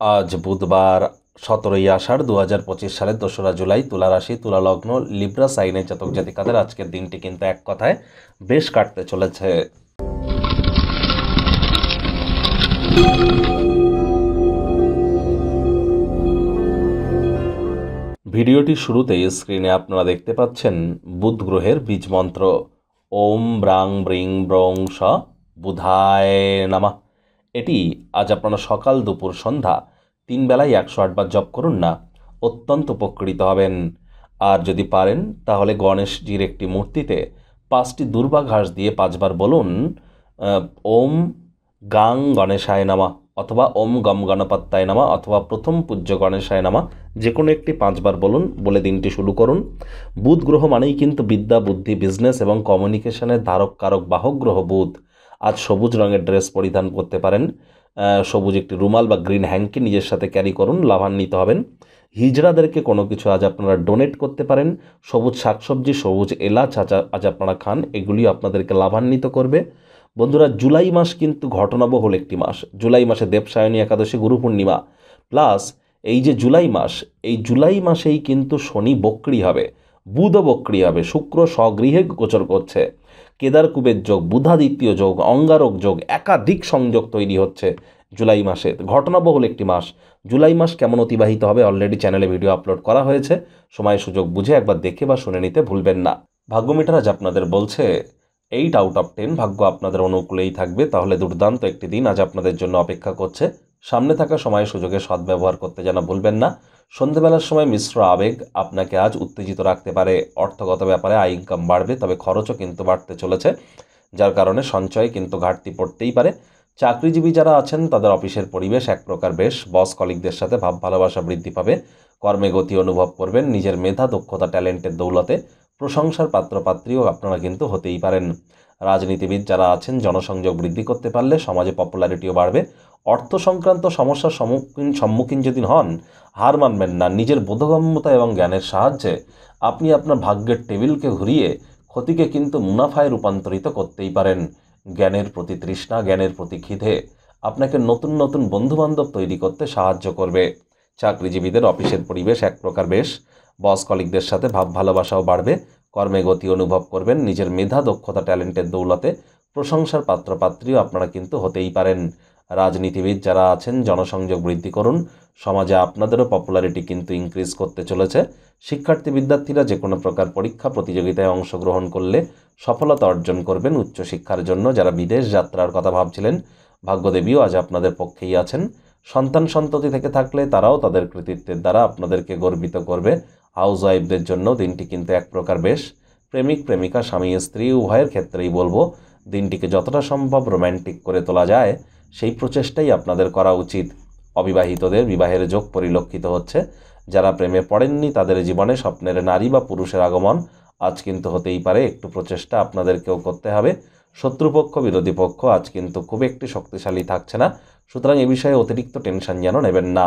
আজ বুধবার 17ই আষাঢ় 2025 সালের 2রা জুলাই। তুলা রাশি, তুলা লগ্ন, লিব্রা সাইনের জাতক জাতিকাদের আজকের দিনটি কিন্তু এক কথায় বেশ কাটতে চলেছে। ভিডিওটি শুরুতেই স্ক্রিনে আপনারা দেখতে পাচ্ছেন বুধ গ্রহের বীজ মন্ত্র ওম ব্রাং ব্রিং ব্রং স বুধায় নামা। এটি আজ আপনারা সকাল দুপুর সন্ধ্যা 3 বেলায় 108 বার জপ করুন না, অত্যন্ত উপকৃত হবেন। আর যদি পারেন তাহলে গণেশজির একটি মূর্তিতে 5টি দুর্বা ঘাস দিয়ে 5 বার বলুন ওম গাং গণেশায় নামা, অথবা ওম গম গণপত্যায় নামা, অথবা প্রথম পূজ্য গণেশায় নামা, যে কোনো একটি 5 বার বলুন, বলে দিনটি শুরু করুন। বুধ গ্রহ মানেই কিন্তু বিদ্যা, বুদ্ধি, বিজনেস এবং কমিউনিকেশনের ধারক কারক বাহক গ্রহ বুধ। আজ সবুজ রঙের ড্রেস পরিধান করতে পারেন, সবুজ একটি রুমাল বা গ্রিন হ্যাঙ্কি নিজের সাথে ক্যারি করুন, লাভান্বিত হবেন। হিজড়াদেরকে কোনো কিছু আজ আপনারা ডোনেট করতে পারেন। সবুজ শাকসবজি, সবুজ এলাচ আজ আপনারা খান, এগুলি আপনাদেরকে লাভান্বিত করবে। বন্ধুরা, জুলাই মাস কিন্তু ঘটনাবহুল একটি মাস। জুলাই মাসে দেবসায়নী একাদশী, গুরু পূর্ণিমা, প্লাস এই যে জুলাই মাস, এই জুলাই মাসেই কিন্তু শনি বক্রী হবে, বুধও বক্রী হবে, শুক্র স্বগৃহে গোচর করছে, কেদার কুবের যোগ, বুধাদিত্য যোগ, অঙ্গারক যোগ, একাধিক সংযোগ তৈরি হচ্ছে জুলাই মাসে। ঘটনাবহুল একটি মাস। জুলাই মাস কেমন অতিবাহিত হবে অলরেডি চ্যানেলে ভিডিও আপলোড করা হয়েছে, সময় সুযোগ বুঝে একবার দেখে বা শুনে নিতে ভুলবেন না। ভাগ্য মিটার আজ আপনাদের বলছে 8 আউট অফ 10 ভাগ্য আপনাদের অনুকূলেই থাকবে। তাহলে দুর্দান্ত একটি দিন আজ আপনাদের জন্য অপেক্ষা করছে। সামনে থাকা সময় সুযোগে সদ্ব্যবহার করতে যেন ভুলবেন না। সন্ধ্যেবেলার সময় মিশ্র আবেগ আপনাকে আজ উত্তেজিত রাখতে পারে। অর্থগত ব্যাপারে আয় ইনকাম বাড়বে, তবে খরচও কিন্তু বাড়তে চলেছে, যার কারণে সঞ্চয়ে কিন্তু ঘাটতি পড়তেই পারে। চাকরিজীবী যারা আছেন তাদের অফিসের পরিবেশ এক প্রকার বেশ। বস কলিগদের সাথে ভাব ভালোবাসা বৃদ্ধি পাবে, কর্মে গতি অনুভব করবেন। নিজের মেধা, দক্ষতা, ট্যালেন্টের দৌলতে প্রশংসার পাত্রপাত্রীও আপনারা কিন্তু হতেই পারেন। রাজনীতিবিদ যারা আছেন জনসংযোগ বৃদ্ধি করতে পারলে সমাজে পপুলারিটিও বাড়বে। অর্থ সংক্রান্ত সমস্যার সম্মুখীন যদি হন, হার মানবেন না। নিজের বোধগম্যতা এবং জ্ঞানের সাহায্যে আপনি আপনার ভাগ্যের টেবিলকে ঘুরিয়ে ক্ষতিকে কিন্তু মুনাফায় রূপান্তরিত করতেই পারেন। জ্ঞানের প্রতি তৃষ্ণা, জ্ঞানের প্রতি খিদে আপনাকে নতুন নতুন বন্ধুবান্ধব তৈরি করতে সাহায্য করবে। চাকরিজীবীদের অফিসের পরিবেশ এক প্রকার বেশ। বস কলিগদের সাথে ভাব ভালোবাসাও বাড়বে, কর্মে গতি অনুভব করবেন। নিজের মেধা, দক্ষতা, ট্যালেন্টের দৌলতে প্রশংসার পাত্রপাত্রীও আপনারা কিন্তু হতেই পারেন। রাজনীতিবিদ যারা আছেন জনসংযোগ বৃদ্ধি করুন, সমাজে আপনাদেরও পপুলারিটি কিন্তু ইনক্রিজ করতে চলেছে। শিক্ষার্থী বিদ্যার্থীরা যে কোনো প্রকার পরীক্ষা প্রতিযোগিতায় অংশগ্রহণ করলে সফলতা অর্জন করবেন। উচ্চশিক্ষার জন্য যারা বিদেশ যাত্রার কথা ভাবছিলেন, ভাগ্যদেবীও আজ আপনাদের পক্ষেই আছেন। সন্তান সন্ততি থেকে থাকলে তারাও তাদের কৃতিত্বের দ্বারা আপনাদেরকে গর্বিত করবে। হাউস ওয়াইফদের জন্য দিনটি কিন্তু এক প্রকার বেশ। প্রেমিক প্রেমিকা, স্বামী স্ত্রী উভয়ের ক্ষেত্রেই বলবো দিনটিকে যতটা সম্ভব রোম্যান্টিক করে তোলা যায় সেই প্রচেষ্টাই আপনাদের করা উচিত। অবিবাহিতদের বিবাহের যোগ পরিলক্ষিত হচ্ছে। যারা প্রেমে পড়েননি তাদের জীবনে স্বপ্নের নারী বা পুরুষের আগমন আজ কিন্তু হতেই পারে। একটু প্রচেষ্টা আপনাদেরকেও করতে হবে। শত্রুপক্ষ, বিরোধী পক্ষ আজ কিন্তু খুব একটি শক্তিশালী থাকছে না, সুতরাং এ বিষয়ে অতিরিক্ত টেনশন যেন নেবেন না।